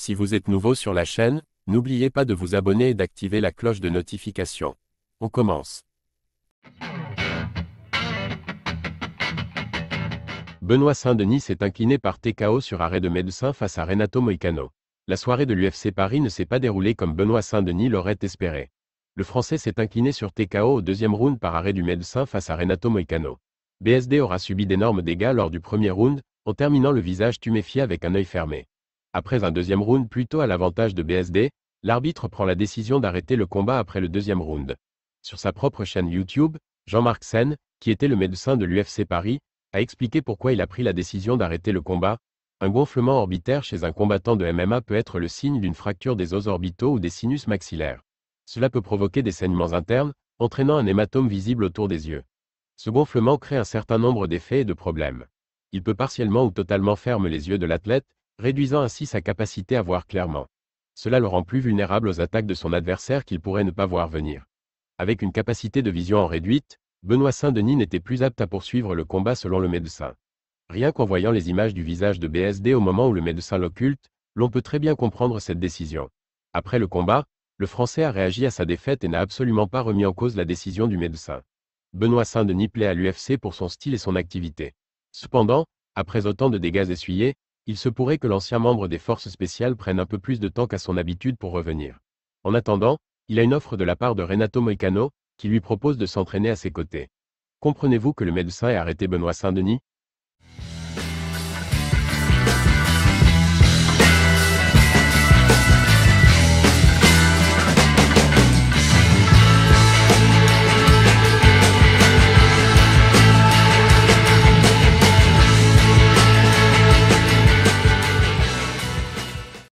Si vous êtes nouveau sur la chaîne, n'oubliez pas de vous abonner et d'activer la cloche de notification. On commence. Benoît Saint-Denis s'est incliné par TKO sur arrêt de médecin face à Renato Moicano. La soirée de l'UFC Paris ne s'est pas déroulée comme Benoît Saint-Denis l'aurait espéré. Le Français s'est incliné sur TKO au deuxième round par arrêt du médecin face à Renato Moicano. BSD aura subi d'énormes dégâts lors du premier round, en terminant le visage tuméfié avec un œil fermé. Après un deuxième round plutôt à l'avantage de BSD, l'arbitre prend la décision d'arrêter le combat après le deuxième round. Sur sa propre chaîne YouTube, Jean-Marc Sen, qui était le médecin de l'UFC Paris, a expliqué pourquoi il a pris la décision d'arrêter le combat. Un gonflement orbitaire chez un combattant de MMA peut être le signe d'une fracture des os orbitaux ou des sinus maxillaires. Cela peut provoquer des saignements internes, entraînant un hématome visible autour des yeux. Ce gonflement crée un certain nombre d'effets et de problèmes. Il peut partiellement ou totalement fermer les yeux de l'athlète, réduisant ainsi sa capacité à voir clairement. Cela le rend plus vulnérable aux attaques de son adversaire qu'il pourrait ne pas voir venir. Avec une capacité de vision en réduite, Benoît Saint-Denis n'était plus apte à poursuivre le combat selon le médecin. Rien qu'en voyant les images du visage de BSD au moment où le médecin l'occulte, l'on peut très bien comprendre cette décision. Après le combat, le Français a réagi à sa défaite et n'a absolument pas remis en cause la décision du médecin. Benoît Saint-Denis plaît à l'UFC pour son style et son activité. Cependant, après autant de dégâts essuyés, il se pourrait que l'ancien membre des forces spéciales prenne un peu plus de temps qu'à son habitude pour revenir. En attendant, il a une offre de la part de Renato Moicano, qui lui propose de s'entraîner à ses côtés. Comprenez-vous que le médecin ait arrêté Benoît Saint-Denis?